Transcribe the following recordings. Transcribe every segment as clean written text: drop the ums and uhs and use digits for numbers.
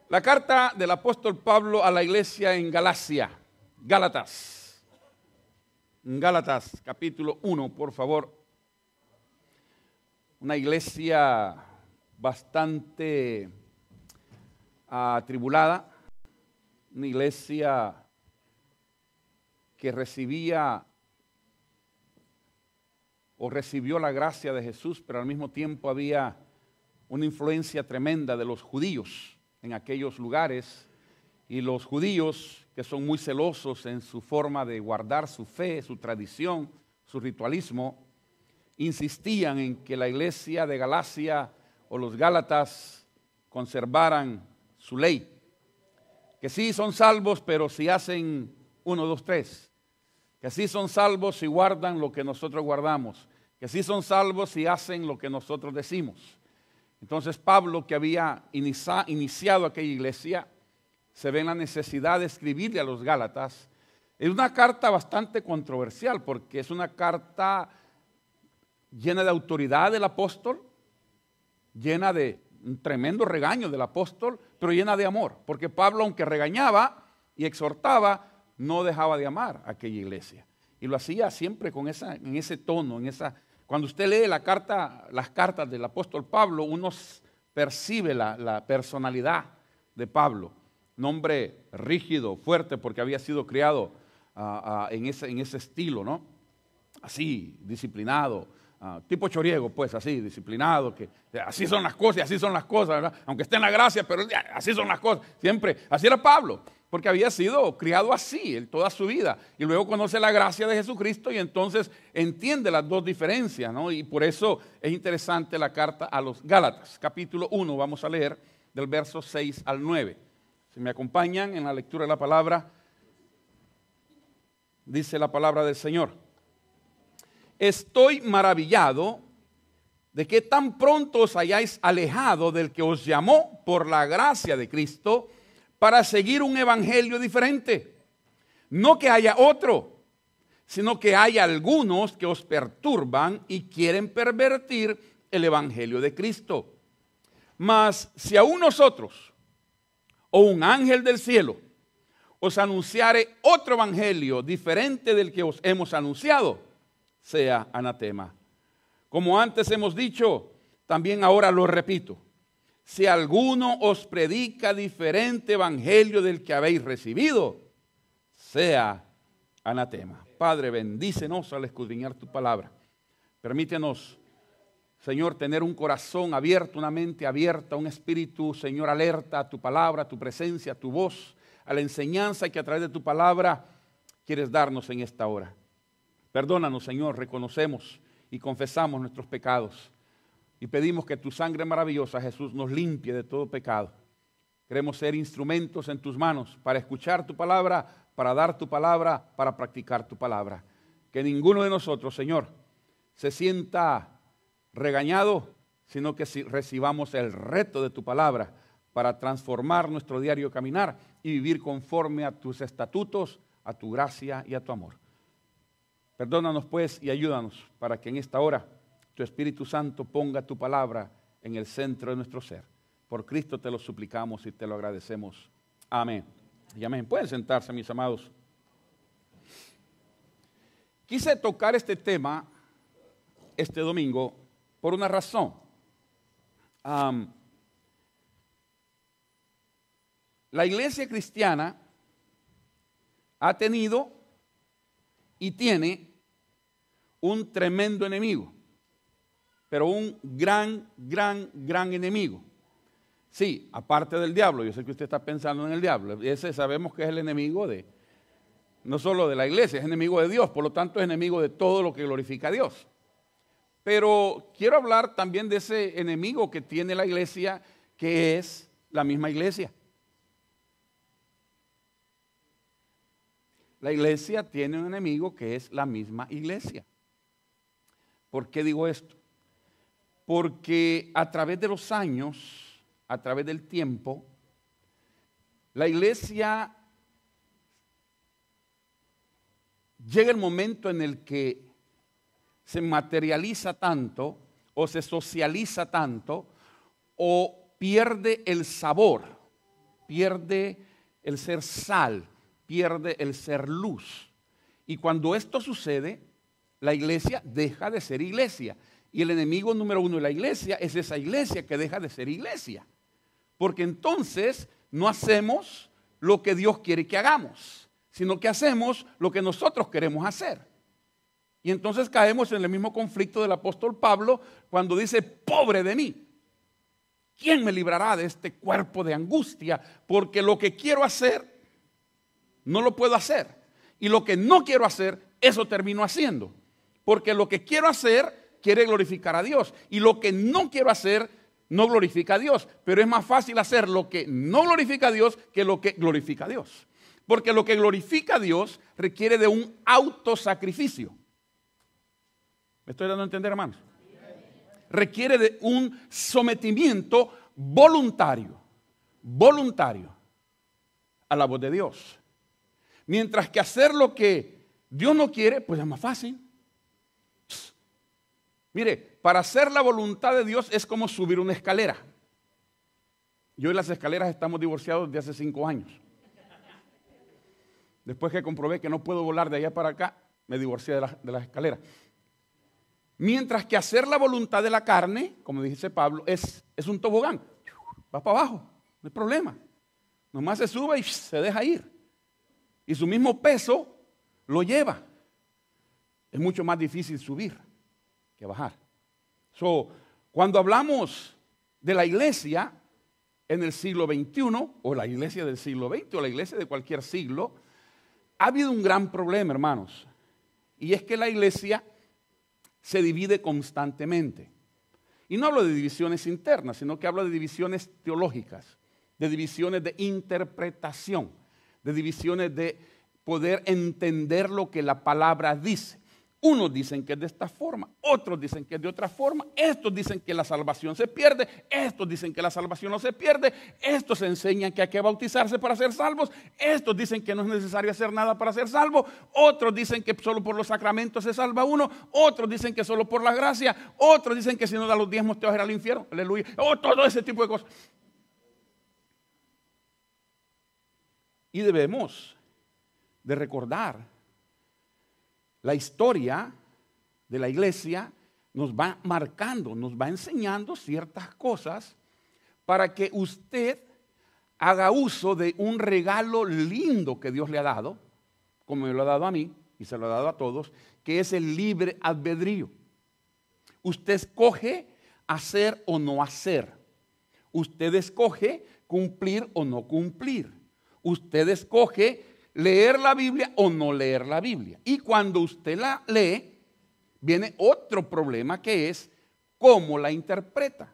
La carta del apóstol Pablo a la iglesia en Galacia, Gálatas. Gálatas, capítulo 1, por favor. Una iglesia bastante atribulada, una iglesia que recibía o recibió la gracia de Jesús, pero al mismo tiempo había una influencia tremenda de los judíos en aquellos lugares, y los judíos, que son muy celosos en su forma de guardar su fe, su tradición, su ritualismo, insistían en que la iglesia de Galacia o los Gálatas conservaran su ley, que sí son salvos, pero si hacen 1, 2, 3, que sí son salvos si guardan lo que nosotros guardamos, que sí son salvos si hacen lo que nosotros decimos. Entonces Pablo, que había iniciado aquella iglesia, se ve en la necesidad de escribirle a los Gálatas. Es una carta bastante controversial porque es una carta llena de autoridad del apóstol, llena de un tremendo regaño del apóstol, pero llena de amor. Porque Pablo, aunque regañaba y exhortaba, no dejaba de amar a aquella iglesia. Y lo hacía siempre en ese tono, Cuando usted lee las cartas del apóstol Pablo, uno percibe la personalidad de Pablo. Un hombre rígido, fuerte, porque había sido criado en ese estilo, ¿no? Así, disciplinado, tipo choriego, pues, así, disciplinado, que así son las cosas y así son las cosas, ¿verdad? Aunque esté en la gracia, pero así son las cosas. Siempre, así era Pablo, porque había sido criado así toda su vida. Y luego conoce la gracia de Jesucristo y entonces entiende las dos diferencias, ¿no? Y por eso es interesante la carta a los Gálatas. Capítulo 1, vamos a leer del verso 6 al 9. Si me acompañan en la lectura de la palabra, dice la palabra del Señor. Estoy maravillado de que tan pronto os hayáis alejado del que os llamó por la gracia de Cristo para seguir un evangelio diferente. No que haya otro, sino que hay algunos que os perturban y quieren pervertir el evangelio de Cristo. Mas si aún nosotros o un ángel del cielo os anunciare otro evangelio diferente del que os hemos anunciado, sea anatema. Como antes hemos dicho, también ahora lo repito. Si alguno os predica diferente evangelio del que habéis recibido, sea anatema. Padre, bendícenos al escudriñar tu palabra. Permítenos, Señor, tener un corazón abierto, una mente abierta, un espíritu, Señor, alerta a tu palabra, a tu presencia, a tu voz, a la enseñanza que a través de tu palabra quieres darnos en esta hora. Perdónanos, Señor, reconocemos y confesamos nuestros pecados. Y pedimos que tu sangre maravillosa, Jesús, nos limpie de todo pecado. Queremos ser instrumentos en tus manos para escuchar tu palabra, para dar tu palabra, para practicar tu palabra. Que ninguno de nosotros, Señor, se sienta regañado, sino que recibamos el reto de tu palabra para transformar nuestro diario caminar y vivir conforme a tus estatutos, a tu gracia y a tu amor. Perdónanos pues y ayúdanos para que en esta hora tu Espíritu Santo ponga tu palabra en el centro de nuestro ser. Por Cristo te lo suplicamos y te lo agradecemos. Amén. Y amén. Pueden sentarse, mis amados. Quise tocar este tema este domingo por una razón. La iglesia cristiana ha tenido y tiene un tremendo enemigo. Pero un gran enemigo. Sí, aparte del diablo. Yo sé que usted está pensando en el diablo. Ese sabemos que es el enemigo no solo de la iglesia, es enemigo de Dios. Por lo tanto, es enemigo de todo lo que glorifica a Dios. Pero quiero hablar también de ese enemigo que tiene la iglesia, que es la misma iglesia. La iglesia tiene un enemigo que es la misma iglesia. ¿Por qué digo esto? Porque a través de los años, a través del tiempo, la iglesia llega el momento en el que se materializa tanto o se socializa tanto o pierde el sabor pierde el ser sal, pierde el ser luz. Y cuando esto sucede, la iglesia deja de ser iglesia. Y el enemigo número uno de la iglesia es esa iglesia que deja de ser iglesia. Porque entonces no hacemos lo que Dios quiere que hagamos, sino que hacemos lo que nosotros queremos hacer. Y entonces caemos en el mismo conflicto del apóstol Pablo cuando dice, pobre de mí. ¿Quién me librará de este cuerpo de angustia? Porque lo que quiero hacer, no lo puedo hacer. Y lo que no quiero hacer, eso termino haciendo. Porque lo que quiero hacer, quiere glorificar a Dios. Y lo que no quiero hacer, no glorifica a Dios. Pero es más fácil hacer lo que no glorifica a Dios que lo que glorifica a Dios. Porque lo que glorifica a Dios requiere de un autosacrificio. ¿Me estoy dando a entender, hermanos? Requiere de un sometimiento voluntario a la voz de Dios. Mientras que hacer lo que Dios no quiere, pues es más fácil. Mire, para hacer la voluntad de Dios es como subir una escalera. Yo y las escaleras estamos divorciados desde hace 5 años. Después que comprobé que no puedo volar de allá para acá, me divorcié de las escaleras. Mientras que hacer la voluntad de la carne, como dice Pablo, es un tobogán. Va para abajo, no hay problema. Nomás se sube y se deja ir. Y su mismo peso lo lleva. Es mucho más difícil subir que bajar. Cuando hablamos de la iglesia en el siglo XXI, o la iglesia del siglo XX, o la iglesia de cualquier siglo, ha habido un gran problema, hermanos. Y es que la iglesia se divide constantemente. Y no hablo de divisiones internas, sino que hablo de divisiones teológicas, de divisiones de interpretación, de divisiones de poder entender lo que la palabra dice. Unos dicen que es de esta forma, otros dicen que es de otra forma, estos dicen que la salvación se pierde, estos dicen que la salvación no se pierde, estos enseñan que hay que bautizarse para ser salvos, estos dicen que no es necesario hacer nada para ser salvo, otros dicen que solo por los sacramentos se salva uno, otros dicen que solo por la gracia, otros dicen que si no da los diezmos te vas a ir al infierno, aleluya, todo ese tipo de cosas. Y debemos de recordar la historia de la iglesia nos va marcando, nos va enseñando ciertas cosas para que usted haga uso de un regalo lindo que Dios le ha dado, como me lo ha dado a mí y se lo ha dado a todos, que es el libre albedrío. Usted escoge hacer o no hacer. Usted escoge cumplir o no cumplir. Usted escoge leer la Biblia o no leer la Biblia. Y cuando usted la lee, viene otro problema que es cómo la interpreta.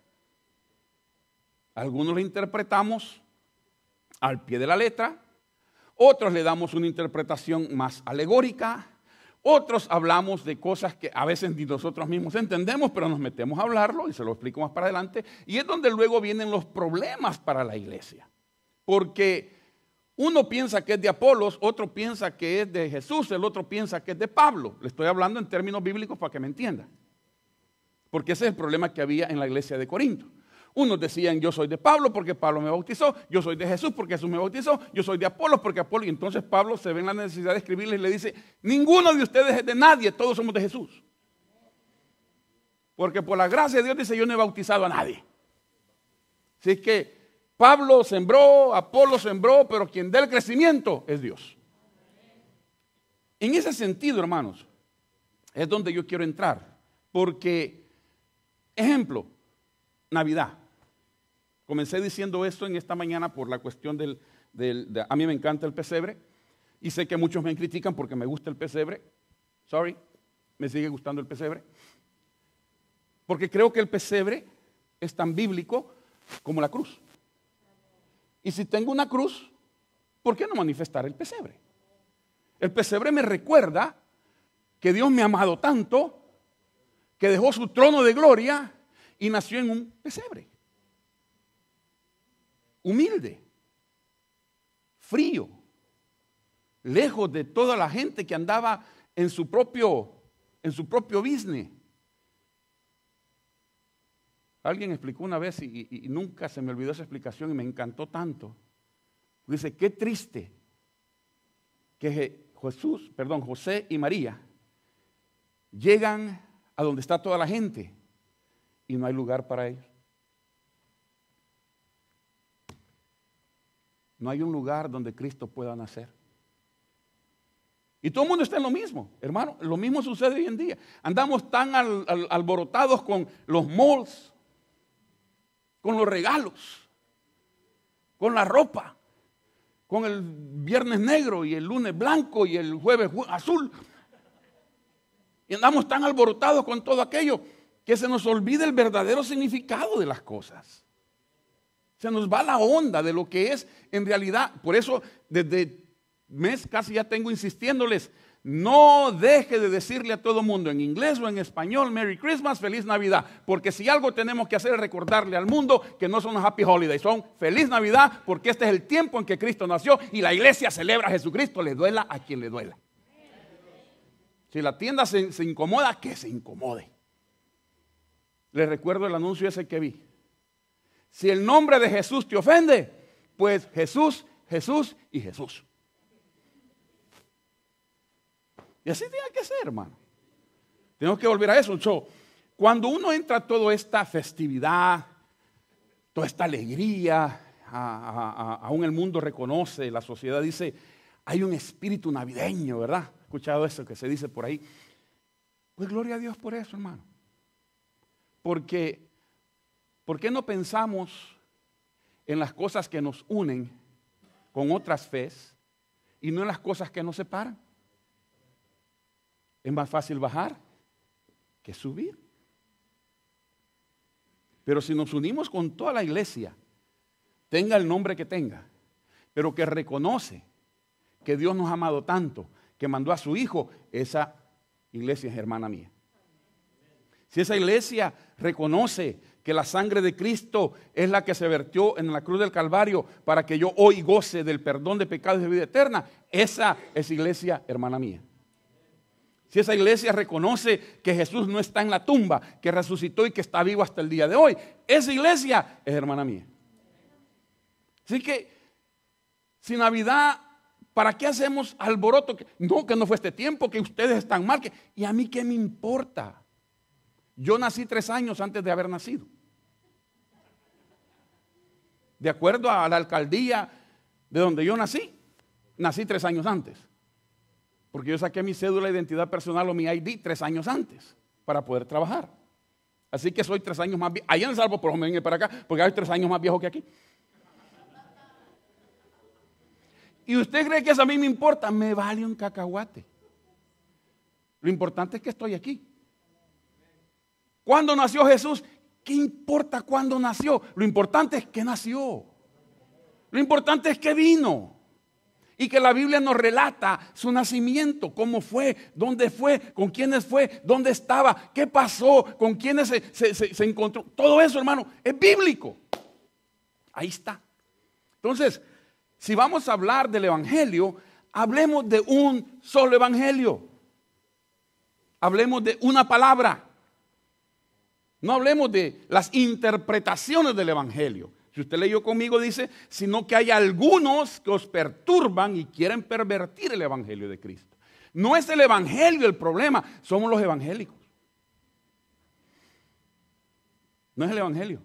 Algunos la interpretamos al pie de la letra, otros le damos una interpretación más alegórica, otros hablamos de cosas que a veces ni nosotros mismos entendemos, pero nos metemos a hablarlo y se lo explico más para adelante. Y es donde luego vienen los problemas para la iglesia. Porque uno piensa que es de Apolos, otro piensa que es de Jesús, el otro piensa que es de Pablo. Le estoy hablando en términos bíblicos para que me entiendan. Porque ese es el problema que había en la iglesia de Corinto. Unos decían, yo soy de Pablo porque Pablo me bautizó, yo soy de Jesús porque Jesús me bautizó, yo soy de Apolos porque Apolos. Y entonces Pablo se ve en la necesidad de escribirles y le dice, ninguno de ustedes es de nadie, todos somos de Jesús. Porque por la gracia de Dios dice, yo no he bautizado a nadie. Así que Pablo sembró, Apolo sembró, pero quien da el crecimiento es Dios. En ese sentido, hermanos, es donde yo quiero entrar. Porque, ejemplo, Navidad. Comencé diciendo esto en esta mañana por la cuestión a mí me encanta el pesebre. Y sé que muchos me critican porque me gusta el pesebre. Sorry, me sigue gustando el pesebre. Porque creo que el pesebre es tan bíblico como la cruz. Y si tengo una cruz, ¿por qué no manifestar el pesebre? El pesebre me recuerda que Dios me ha amado tanto que dejó su trono de gloria y nació en un pesebre. Humilde, frío, lejos de toda la gente que andaba en su propio business. Alguien explicó una vez y nunca se me olvidó esa explicación y me encantó tanto. Dice, qué triste que José y María llegan a donde está toda la gente y no hay lugar para ellos. No hay un lugar donde Cristo pueda nacer. Y todo el mundo está en lo mismo, hermano. Lo mismo sucede hoy en día. Andamos tan alborotados con los malls, con los regalos, con la ropa, con el viernes negro y el lunes blanco y el jueves azul. Y andamos tan alborotados con todo aquello que se nos olvida el verdadero significado de las cosas. Se nos va la onda de lo que es en realidad. Por eso desde mes casi ya tengo insistiéndoles, no deje de decirle a todo mundo en inglés o en español, Merry Christmas, Feliz Navidad. Porque si algo tenemos que hacer es recordarle al mundo que no son los Happy Holidays, son Feliz Navidad, porque este es el tiempo en que Cristo nació y la iglesia celebra a Jesucristo, le duela a quien le duela. Si la tienda se incomoda, que se incomode. Les recuerdo el anuncio ese que vi. Si el nombre de Jesús te ofende, pues Jesús, Jesús y Jesús. Y así tiene que ser, hermano. Tenemos que volver a eso. Cuando uno entra a toda esta festividad, toda esta alegría, aún el mundo reconoce, la sociedad dice, hay un espíritu navideño, ¿verdad? ¿He escuchado eso que se dice por ahí? Pues gloria a Dios por eso, hermano. Porque, ¿por qué no pensamos en las cosas que nos unen con otras fes y no en las cosas que nos separan? Es más fácil bajar que subir. Pero si nos unimos con toda la iglesia, tenga el nombre que tenga, pero que reconoce que Dios nos ha amado tanto, que mandó a su Hijo, esa iglesia es hermana mía. Si esa iglesia reconoce que la sangre de Cristo es la que se vertió en la cruz del Calvario para que yo hoy goce del perdón de pecados y de vida eterna, esa es iglesia hermana mía. Si esa iglesia reconoce que Jesús no está en la tumba, que resucitó y que está vivo hasta el día de hoy, esa iglesia es hermana mía. Así que, si Navidad, ¿para qué hacemos alboroto? Que no fue este tiempo, que ustedes están mal. ¿Y a mí qué me importa? Yo nací 3 años antes de haber nacido. De acuerdo a la alcaldía de donde yo nací 3 años antes. Porque yo saqué mi cédula de identidad personal o mi ID 3 años antes para poder trabajar. Así que soy 3 años más viejo. Allá en Salvo, por lo menos venir para acá, porque hay 3 años más viejo que aquí. ¿Y usted cree que eso a mí me importa? Me vale un cacahuate. Lo importante es que estoy aquí. ¿Cuándo nació Jesús? ¿Qué importa cuándo nació? Lo importante es que nació. Lo importante es que vino. Y que la Biblia nos relata su nacimiento, cómo fue, dónde fue, con quiénes fue, dónde estaba, qué pasó, con quiénes se encontró. Todo eso, hermano, es bíblico. Ahí está. Entonces, si vamos a hablar del evangelio, hablemos de un solo evangelio. Hablemos de una palabra. No hablemos de las interpretaciones del evangelio. Si usted leyó conmigo, dice, sino que hay algunos que os perturban y quieren pervertir el evangelio de Cristo. No es el evangelio el problema, somos los evangélicos. No es el evangelio.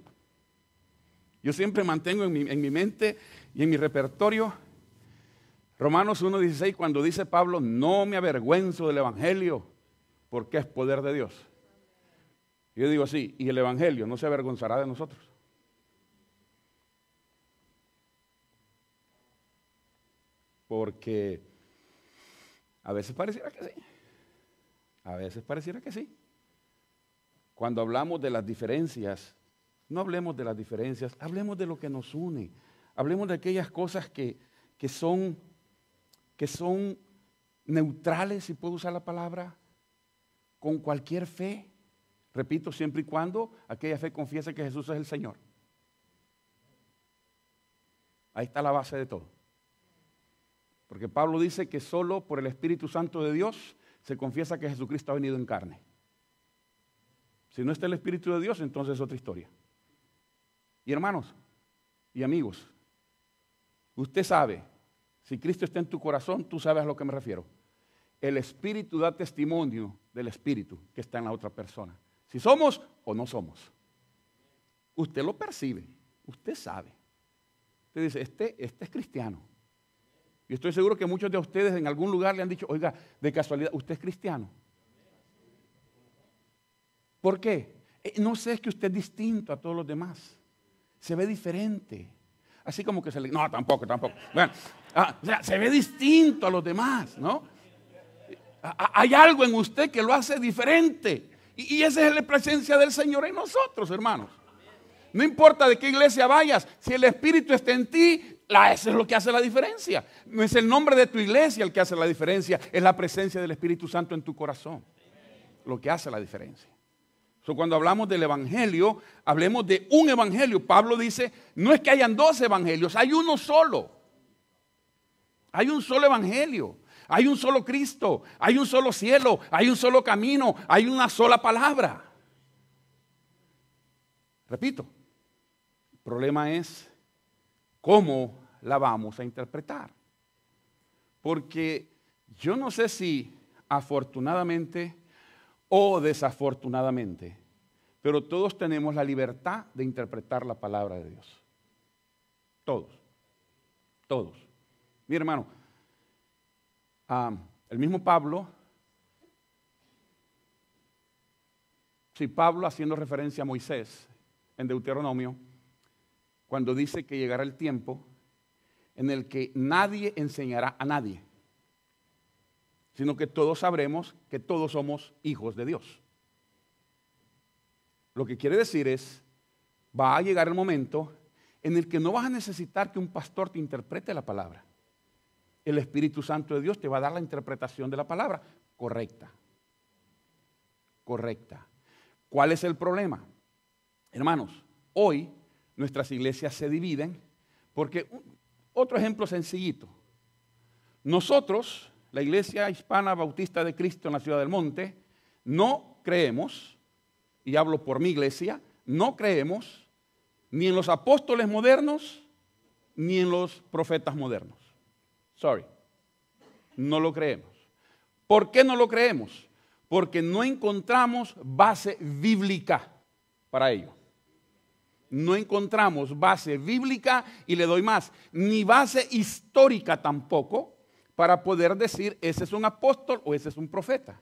Yo siempre mantengo en mi mente y en mi repertorio Romanos 1:16, cuando dice Pablo, no me avergüenzo del evangelio porque es poder de Dios. Yo digo así, y el evangelio no se avergonzará de nosotros. Porque a veces pareciera que sí. A veces pareciera que sí. Cuando hablamos de las diferencias, no hablemos de las diferencias, hablemos de lo que nos une. Hablemos de aquellas cosas que son neutrales, si puedo usar la palabra, con cualquier fe. Repito, siempre y cuando aquella fe confiese que Jesús es el Señor. Ahí está la base de todo. Porque Pablo dice que solo por el Espíritu Santo de Dios se confiesa que Jesucristo ha venido en carne. Si no está el Espíritu de Dios, entonces es otra historia. Y hermanos y amigos, Usted sabe, si Cristo está en tu corazón, tú sabes a lo que me refiero. El Espíritu da testimonio del Espíritu que está en la otra persona. Si somos o no somos. Usted lo percibe, usted sabe. Usted dice, este es cristiano. Y estoy seguro que muchos de ustedes en algún lugar le han dicho, oiga, de casualidad, ¿usted es cristiano? ¿Por qué? No sé, es que usted es distinto a todos los demás. Se ve diferente. Así como que se le... No, tampoco. Bueno, o sea, se ve distinto a los demás, ¿no? Hay algo en usted que lo hace diferente. Y esa es la presencia del Señor en nosotros, hermanos. No importa de qué iglesia vayas, si el Espíritu está en ti, eso es lo que hace la diferencia. No es el nombre de tu iglesia el que hace la diferencia, es la presencia del Espíritu Santo en tu corazón lo que hace la diferencia. Cuando hablamos del evangelio, hablemos de un evangelio. Pablo dice, no es que hayan dos evangelios, hay uno solo. Hay un solo evangelio, hay un solo Cristo, hay un solo cielo, hay un solo camino, hay una sola palabra. Repito, el problema es cómo la vamos a interpretar. Porque yo no sé si afortunadamente o desafortunadamente, pero todos tenemos la libertad de interpretar la palabra de Dios. Todos. Mi hermano, el mismo Pablo, Pablo haciendo referencia a Moisés en Deuteronomio, cuando dice que llegará el tiempo en el que nadie enseñará a nadie, sino que todos sabremos que todos somos hijos de Dios. Lo que quiere decir es, va a llegar el momento en el que no vas a necesitar que un pastor te interprete la palabra. El Espíritu Santo de Dios te va a dar la interpretación de la palabra correcta. ¿Cuál es el problema? Hermanos, hoy nuestras iglesias se dividen porque, otro ejemplo sencillito, nosotros, la Iglesia Hispana Bautista de Cristo en la Ciudad del Monte, no creemos, y hablo por mi iglesia, no creemos ni en los apóstoles modernos ni en los profetas modernos. No lo creemos. ¿Por qué no lo creemos? Porque no encontramos base bíblica para ello. No encontramos base bíblica y le doy más, ni base histórica tampoco para poder decir ese es un apóstol o ese es un profeta.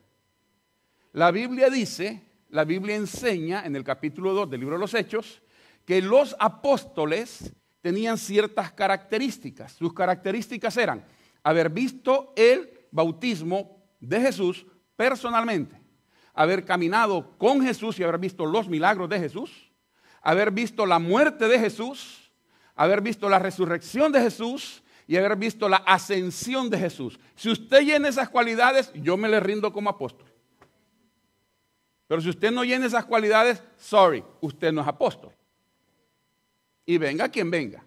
La Biblia dice, la Biblia enseña en el capítulo 2 del libro de los Hechos que los apóstoles tenían ciertas características. Sus características eran haber visto el bautismo de Jesús personalmente, haber caminado con Jesús y haber visto los milagros de Jesús, haber visto la muerte de Jesús, haber visto la resurrección de Jesús y haber visto la ascensión de Jesús. Si usted llena esas cualidades, yo me le rindo como apóstol. Pero si usted no llena esas cualidades, usted no es apóstol. Y venga quien venga.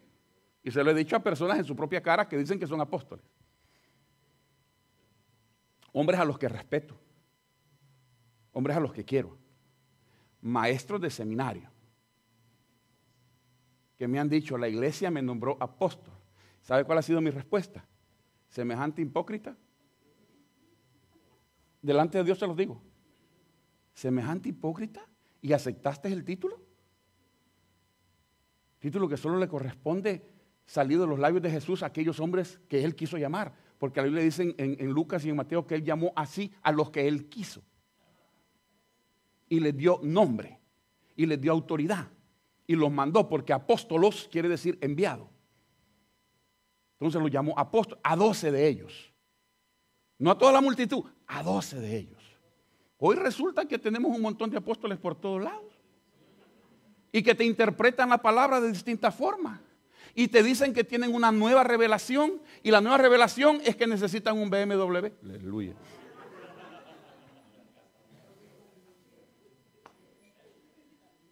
Y se lo he dicho a personas en su propia cara que dicen que son apóstoles. Hombres a los que respeto. Hombres a los que quiero. Maestros de seminario. Que me han dicho, la iglesia me nombró apóstol. ¿Sabe cuál ha sido mi respuesta? Semejante hipócrita. Delante de Dios se los digo. Semejante hipócrita. ¿Y aceptaste el título? Título que solo le corresponde salido de los labios de Jesús a aquellos hombres que Él quiso llamar. Porque la Biblia dice en Lucas y en Mateo que Él llamó así a los que Él quiso. Y les dio nombre. Y les dio autoridad. Y los mandó porque apóstolos quiere decir enviado. Entonces los llamó apóstoles a 12 de ellos. No a toda la multitud, a 12 de ellos. Hoy resulta que tenemos un montón de apóstoles por todos lados. Y que te interpretan la palabra de distintas formas. Y te dicen que tienen una nueva revelación. Y la nueva revelación es que necesitan un BMW. Aleluya.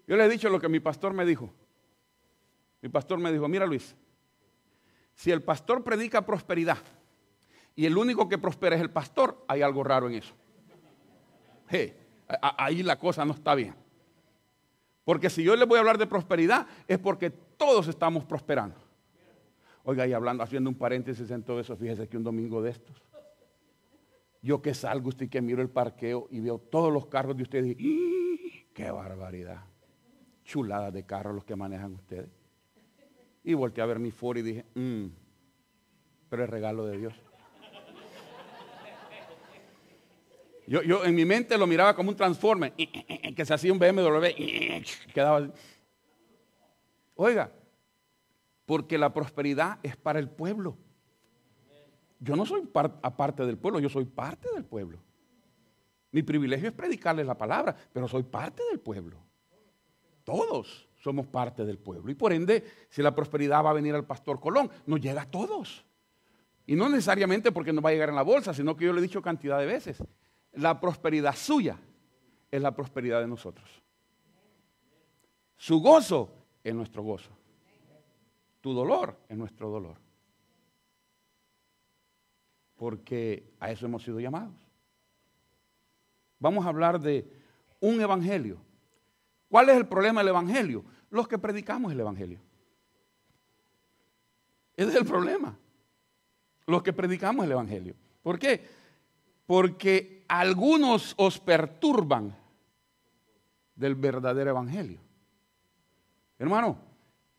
Yo le he dicho lo que mi pastor me dijo. Mi pastor me dijo, mira Luis, si el pastor predica prosperidad y el único que prospera es el pastor, hay algo raro en eso. Ahí la cosa no está bien. Porque si yo les voy a hablar de prosperidad es porque todos estamos prosperando. Oiga, y hablando, haciendo un paréntesis en todo eso, fíjese que un domingo de estos, yo que salgo usted y que miro el parqueo y veo todos los carros de ustedes y ¡qué barbaridad! Chuladas de carros los que manejan ustedes. Y volteé a ver mi Ford y dije, pero es regalo de Dios. Yo en mi mente lo miraba como un Transformer, que se hacía un BMW, quedaba así. Oiga, porque la prosperidad es para el pueblo. Yo no soy aparte del pueblo, yo soy parte del pueblo. Mi privilegio es predicarles la palabra, pero soy parte del pueblo. Todos somos parte del pueblo. Y por ende, si la prosperidad va a venir al pastor Colón, nos llega a todos. Y no necesariamente porque nos va a llegar en la bolsa, sino que yo le he dicho cantidad de veces. La prosperidad suya es la prosperidad de nosotros. Su gozo es nuestro gozo. Tu dolor es nuestro dolor. Porque a eso hemos sido llamados. Vamos a hablar de un evangelio. ¿Cuál es el problema del evangelio? Los que predicamos el evangelio. Ese es el problema. Los que predicamos el evangelio. ¿Por qué? Porque algunos os perturban del verdadero evangelio. Hermano,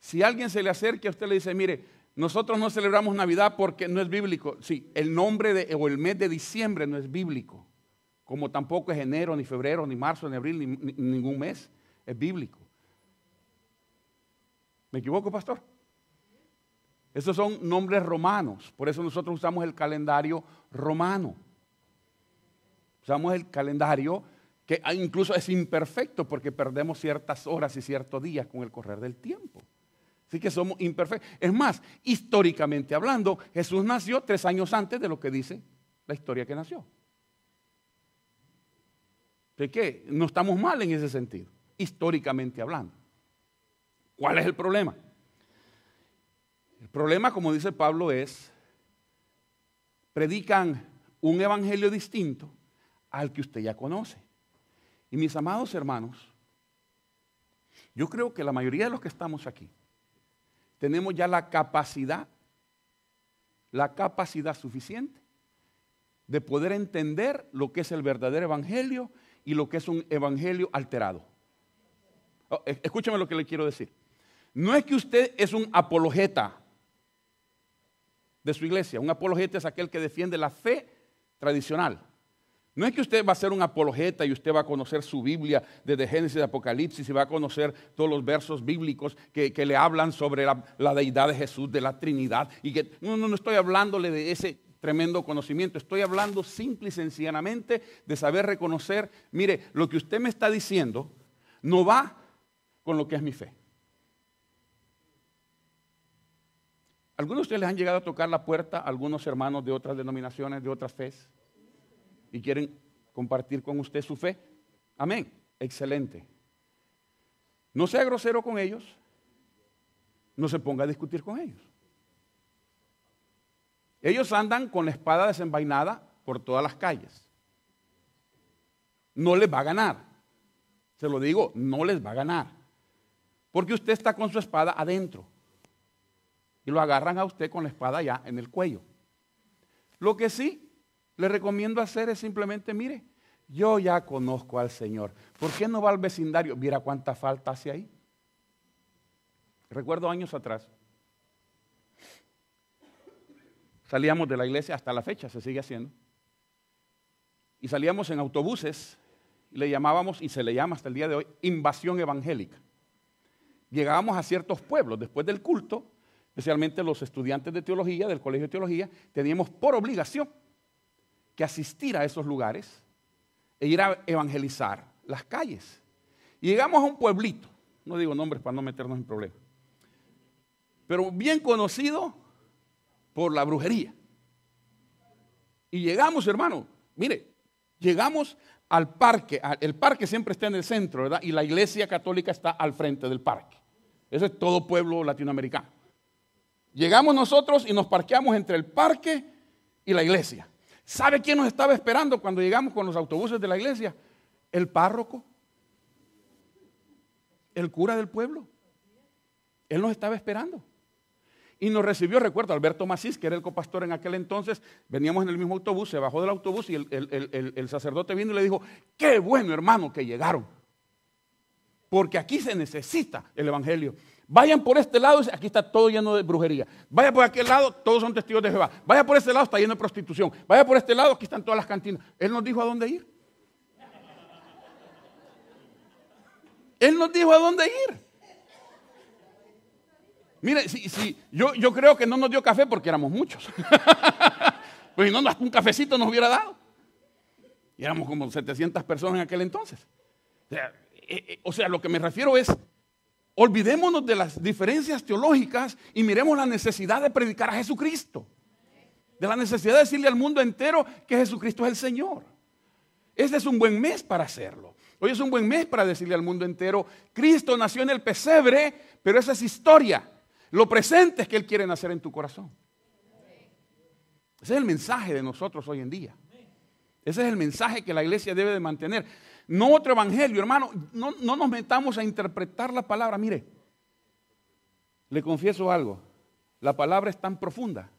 si alguien se le acerca a usted y le dice, mire, nosotros no celebramos Navidad porque no es bíblico. Sí, el nombre o el mes de diciembre no es bíblico. Como tampoco es enero, ni febrero, ni marzo, ni abril, ni ningún mes. Es bíblico. ¿Me equivoco, pastor? Esos son nombres romanos. Por eso nosotros usamos el calendario romano. Usamos el calendario que incluso es imperfecto porque perdemos ciertas horas y ciertos días con el correr del tiempo. Así que somos imperfectos. Es más, históricamente hablando, Jesús nació 3 años antes de lo que dice la historia que nació. ¿De qué? No estamos mal en ese sentido, históricamente hablando. ¿Cuál es el problema? El problema, como dice Pablo, es predican un evangelio distinto al que usted ya conoce. Y mis amados hermanos, yo creo que la mayoría de los que estamos aquí tenemos ya la capacidad suficiente de poder entender lo que es el verdadero evangelio y lo que es un evangelio alterado. Escúchame lo que le quiero decir. No es que usted es un apologeta de su iglesia. Un apologeta es aquel que defiende la fe tradicional. No es que usted va a ser un apologeta y usted va a conocer su Biblia desde Génesis a Apocalipsis y va a conocer todos los versos bíblicos que le hablan sobre la deidad de Jesús, de la Trinidad. Y que no estoy hablándole de ese tremendo conocimiento. Estoy hablando simple y sencillamente de saber reconocer, mire, lo que usted me está diciendo no va con lo que es mi fe. ¿Algunos de ustedes les han llegado a tocar la puerta a algunos hermanos de otras denominaciones, de otras fes? ¿Y quieren compartir con usted su fe? Amén. Excelente. No sea grosero con ellos. No se ponga a discutir con ellos. Ellos andan con la espada desenvainada por todas las calles. No les va a ganar. Se lo digo, no les va a ganar. Porque usted está con su espada adentro. Y lo agarran a usted con la espada ya en el cuello. Lo que sí le recomiendo hacer es simplemente, mire, yo ya conozco al Señor. ¿Por qué no va al vecindario? Mira cuánta falta hace ahí. Recuerdo años atrás. Salíamos de la iglesia, hasta la fecha se sigue haciendo. Y salíamos en autobuses, y le llamábamos, y se le llama hasta el día de hoy, invasión evangélica. Llegábamos a ciertos pueblos después del culto, especialmente los estudiantes de teología, del colegio de teología, teníamos por obligación que asistir a esos lugares e ir a evangelizar las calles. Y llegamos a un pueblito, no digo nombres para no meternos en problemas, pero bien conocido por la brujería. Y llegamos, hermano, mire, llegamos al parque. El parque siempre está en el centro, ¿verdad? Y la iglesia católica está al frente del parque. Eso es todo pueblo latinoamericano. Llegamos nosotros y nos parqueamos entre el parque y la iglesia. ¿Sabe quién nos estaba esperando cuando llegamos con los autobuses de la iglesia? El párroco, el cura del pueblo. Él nos estaba esperando. Y nos recibió, recuerdo, Alberto Macís, que era el copastor en aquel entonces. Veníamos en el mismo autobús, se bajó del autobús y el sacerdote vino y le dijo: qué bueno, hermano, que llegaron, porque aquí se necesita el evangelio. Vayan por este lado, aquí está todo lleno de brujería. Vaya por aquel lado, todos son testigos de Jehová. Vaya por este lado, está lleno de prostitución. Vaya por este lado, aquí están todas las cantinas. Él nos dijo a dónde ir. Él nos dijo a dónde ir. Mire, yo creo que no nos dio café porque éramos muchos. Pues si no, un cafecito nos hubiera dado. Y éramos como 700 personas en aquel entonces. O sea, lo que me refiero es, olvidémonos de las diferencias teológicas y miremos la necesidad de predicar a Jesucristo. De la necesidad de decirle al mundo entero que Jesucristo es el Señor. Este es un buen mes para hacerlo. Hoy es un buen mes para decirle al mundo entero: Cristo nació en el pesebre, pero esa es historia. Lo presente es que Él quiere nacer en tu corazón. Ese es el mensaje de nosotros hoy en día. Ese es el mensaje que la iglesia debe de mantener. No otro evangelio, hermano. No nos metamos a interpretar la palabra. Mire, le confieso algo. La palabra es tan profunda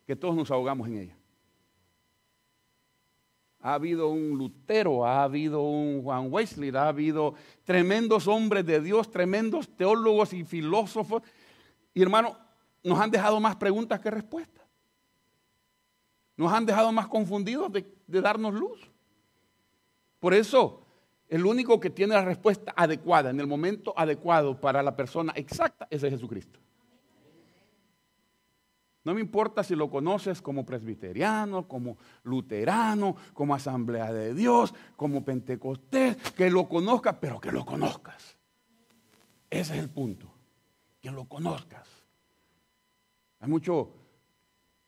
que todos nos ahogamos en ella. Ha habido un Lutero, ha habido un Juan Wesley, ha habido tremendos hombres de Dios, tremendos teólogos y filósofos. Y hermano, nos han dejado más preguntas que respuestas. Nos han dejado más confundidos de darnos luz. Por eso, el único que tiene la respuesta adecuada, en el momento adecuado para la persona exacta, ese es Jesucristo. No me importa si lo conoces como presbiteriano, como luterano, como Asamblea de Dios, como pentecostés, que lo conozcas, pero que lo conozcas. Ese es el punto, que lo conozcas. Hay mucho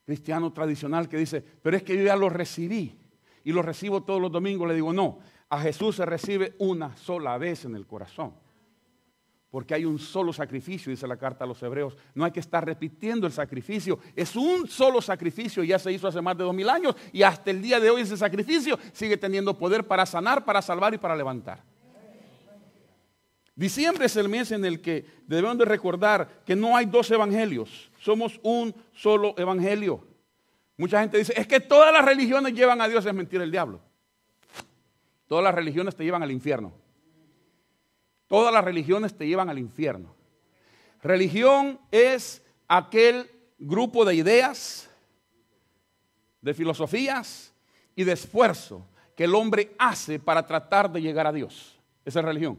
cristiano tradicional que dice: pero es que yo ya lo recibí y lo recibo todos los domingos. Le digo: no, a Jesús se recibe una sola vez en el corazón. Porque hay un solo sacrificio, dice la carta a los Hebreos. No hay que estar repitiendo el sacrificio. Es un solo sacrificio, ya se hizo hace más de 2000 años. Y hasta el día de hoy ese sacrificio sigue teniendo poder para sanar, para salvar y para levantar. Diciembre es el mes en el que debemos de recordar que no hay dos evangelios. Somos un solo evangelio. Mucha gente dice: es que todas las religiones llevan a Dios. Es mentira, el diablo. Todas las religiones te llevan al infierno. Todas las religiones te llevan al infierno. Religión es aquel grupo de ideas, de filosofías y de esfuerzo que el hombre hace para tratar de llegar a Dios. Esa es religión,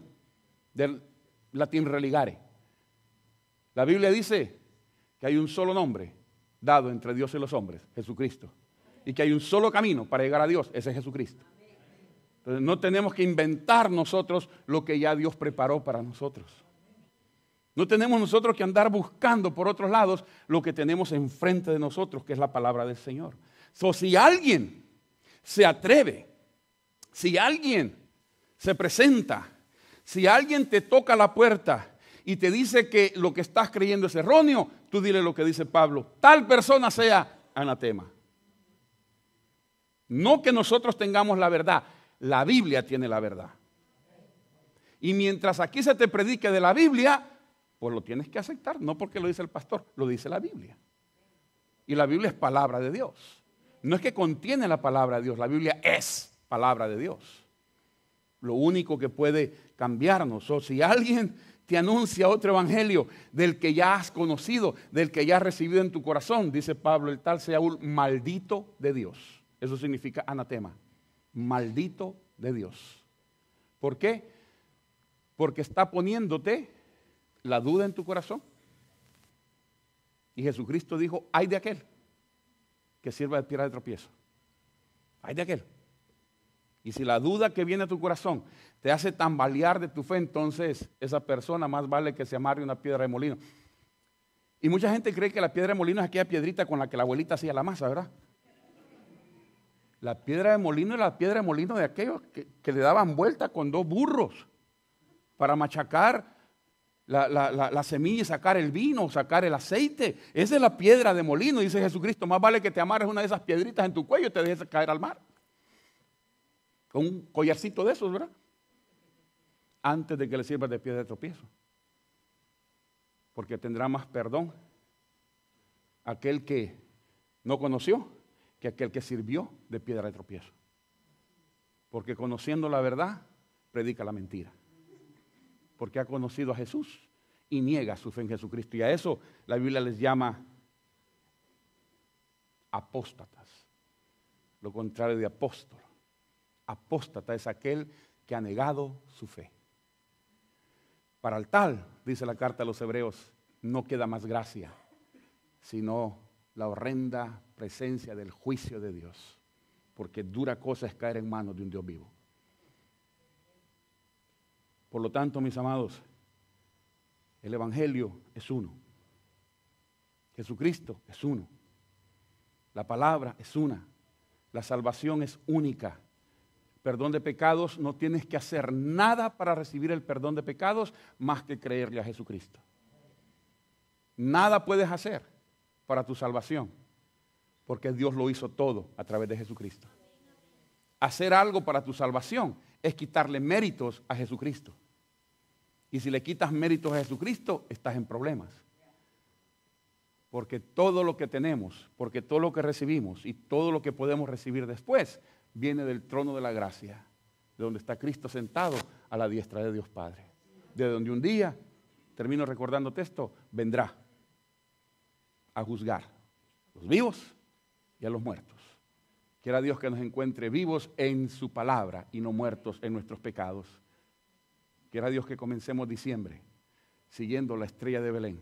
del latín religare. La Biblia dice que hay un solo nombre dado entre Dios y los hombres, Jesucristo. Y que hay un solo camino para llegar a Dios, ese es Jesucristo. Entonces no tenemos que inventar nosotros lo que ya Dios preparó para nosotros. No tenemos nosotros que andar buscando por otros lados lo que tenemos enfrente de nosotros, que es la palabra del Señor. Si alguien se atreve, si alguien se presenta, si alguien te toca la puerta y te dice que lo que estás creyendo es erróneo, tú dile lo que dice Pablo: tal persona sea anatema. No que nosotros tengamos la verdad. La Biblia tiene la verdad. Y mientras aquí se te predique de la Biblia, pues lo tienes que aceptar. No porque lo dice el pastor, lo dice la Biblia. Y la Biblia es palabra de Dios. No es que contiene la palabra de Dios, la Biblia es palabra de Dios. Lo único que puede cambiarnos, o si alguien te anuncia otro evangelio del que ya has conocido, del que ya has recibido en tu corazón, dice Pablo, el tal sea un maldito de Dios. Eso significa anatema. Maldito de Dios. ¿Por qué? Porque está poniéndote la duda en tu corazón. Y Jesucristo dijo: ay de aquel que sirva de piedra de tropiezo. Ay de aquel. Y si la duda que viene a tu corazón te hace tambalear de tu fe, entonces esa persona más vale que se amarre una piedra de molino. Y mucha gente cree que la piedra de molino es aquella piedrita con la que la abuelita hacía la masa, ¿verdad? La piedra de molino es la piedra de molino de aquellos que le daban vuelta con 2 burros para machacar la semilla y sacar el vino, sacar el aceite. Esa es la piedra de molino, dice Jesucristo. Más vale que te amarres una de esas piedritas en tu cuello y te dejes caer al mar. Con un collarcito de esos, ¿verdad? Antes de que le sirvas de piedra de tropiezo. porque tendrá más perdón aquel que no conoció que aquel que sirvió de piedra de tropiezo. Porque conociendo la verdad, predica la mentira. Porque ha conocido a Jesús y niega su fe en Jesucristo. Y a eso la Biblia les llama apóstatas. Lo contrario de apóstol. Apóstata es aquel que ha negado su fe. Para el tal, dice la carta a los Hebreos, no queda más gracia, sino la horrenda presencia del juicio de Dios. Porque dura cosa es caer en manos de un Dios vivo. Por lo tanto, mis amados, el Evangelio es uno. Jesucristo es uno. La palabra es una. La salvación es única. Perdón de pecados, no tienes que hacer nada para recibir el perdón de pecados más que creerle a Jesucristo. Nada puedes hacer para tu salvación, porque Dios lo hizo todo a través de Jesucristo. Hacer algo para tu salvación es quitarle méritos a Jesucristo. Y si le quitas méritos a Jesucristo, estás en problemas. Porque todo lo que tenemos, porque todo lo que recibimos y todo lo que podemos recibir después, viene del trono de la gracia, de donde está Cristo sentado a la diestra de Dios Padre. De donde un día, termino recordándote esto, vendrá a juzgar a los vivos y a los muertos. Quiera Dios que nos encuentre vivos en su palabra y no muertos en nuestros pecados. Quiera Dios que comencemos diciembre siguiendo la estrella de Belén,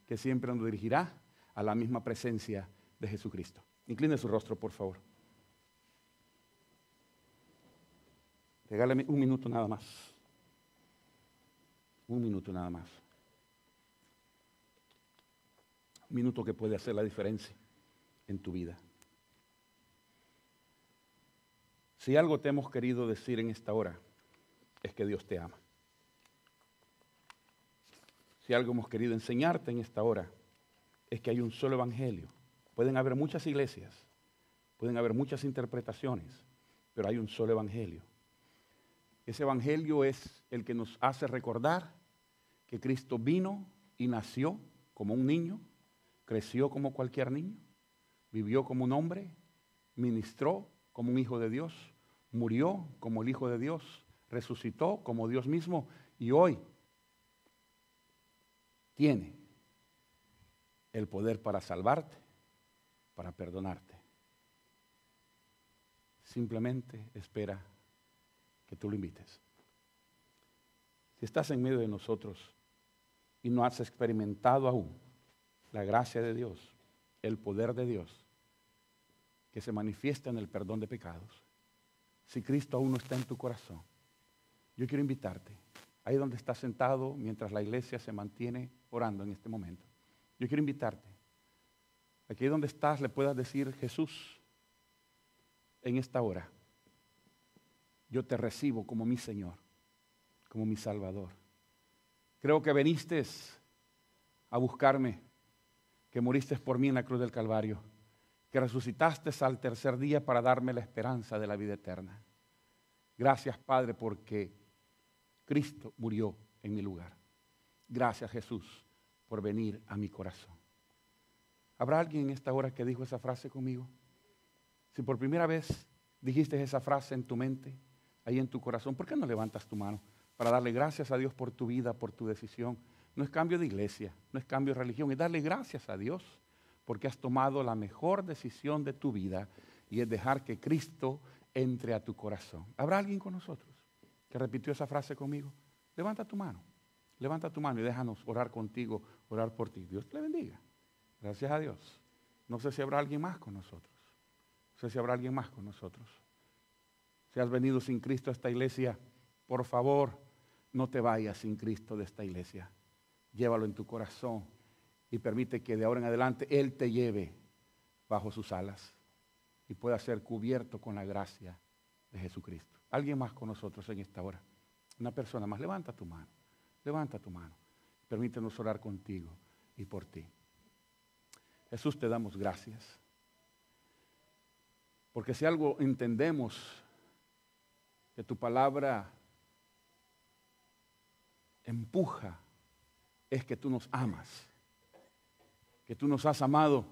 que siempre nos dirigirá a la misma presencia de Jesucristo. Incline su rostro, por favor. Regáleme un minuto nada más. Un minuto nada más. Un minuto que puede hacer la diferencia en tu vida. Si algo te hemos querido decir en esta hora, es que Dios te ama. Si algo hemos querido enseñarte en esta hora, es que hay un solo evangelio. Pueden haber muchas iglesias, pueden haber muchas interpretaciones, pero hay un solo evangelio. Ese evangelio es el que nos hace recordar que Cristo vino y nació como un niño, creció como cualquier niño, vivió como un hombre, ministró como un hijo de Dios, murió como el Hijo de Dios, resucitó como Dios mismo y hoy tiene el poder para salvarte, para perdonarte. Simplemente espera que tú lo invites. Si estás en medio de nosotros y no has experimentado aún la gracia de Dios, el poder de Dios, que se manifiesta en el perdón de pecados, si Cristo aún no está en tu corazón, yo quiero invitarte, ahí donde estás sentado mientras la iglesia se mantiene orando en este momento, yo quiero invitarte, aquí donde estás le puedas decir: Jesús, en esta hora, yo te recibo como mi Señor, como mi Salvador. Creo que viniste a buscarme, que moriste por mí en la cruz del Calvario, que resucitaste al tercer día para darme la esperanza de la vida eterna. Gracias, Padre, porque Cristo murió en mi lugar. Gracias, Jesús, por venir a mi corazón. ¿Habrá alguien en esta hora que dijo esa frase conmigo? Si por primera vez dijiste esa frase en tu mente, ahí en tu corazón, ¿por qué no levantas tu mano para darle gracias a Dios por tu vida, por tu decisión? No es cambio de iglesia, no es cambio de religión, es darle gracias a Dios porque has tomado la mejor decisión de tu vida y es dejar que Cristo entre a tu corazón. ¿Habrá alguien con nosotros que repitió esa frase conmigo? Levanta tu mano y déjanos orar contigo, orar por ti. Dios te bendiga. Gracias a Dios. No sé si habrá alguien más con nosotros. Si has venido sin Cristo a esta iglesia, por favor, no te vayas sin Cristo de esta iglesia. Llévalo en tu corazón y permite que de ahora en adelante Él te lleve bajo sus alas y pueda ser cubierto con la gracia de Jesucristo. Alguien más con nosotros en esta hora. Una persona más. Levanta tu mano. Permítenos orar contigo y por ti. Jesús, te damos gracias. Porque si algo entendemos, que tu palabra empuja, es que tú nos amas, que tú nos has amado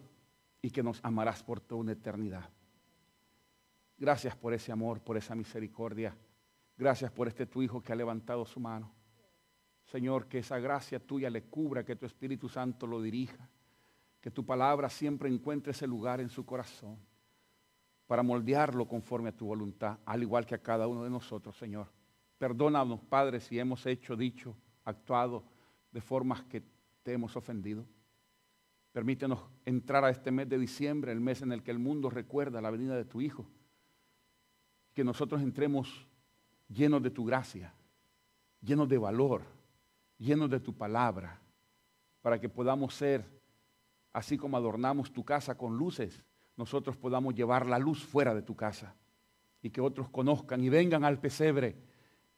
y que nos amarás por toda una eternidad. Gracias por ese amor, por esa misericordia. Gracias por este tu Hijo que ha levantado su mano. Señor, que esa gracia tuya le cubra, que tu Espíritu Santo lo dirija, que tu palabra siempre encuentre ese lugar en su corazón para moldearlo conforme a tu voluntad, al igual que a cada uno de nosotros, Señor. Perdónanos, Padre, si hemos hecho, dicho, actuado de formas que te hemos ofendido. Permítenos entrar a este mes de diciembre, el mes en el que el mundo recuerda la venida de tu Hijo. Que nosotros entremos llenos de tu gracia, llenos de valor, llenos de tu palabra, para que podamos ser, así como adornamos tu casa con luces, nosotros podamos llevar la luz fuera de tu casa y que otros conozcan y vengan al pesebre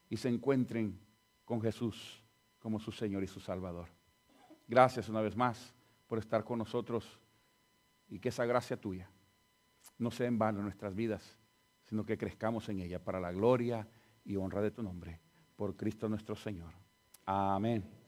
y se encuentren con Jesús como su Señor y su Salvador. Gracias una vez más por estar con nosotros y que esa gracia tuya no sea en vano en nuestras vidas, sino que crezcamos en ella para la gloria y honra de tu nombre, por Cristo nuestro Señor. Amén.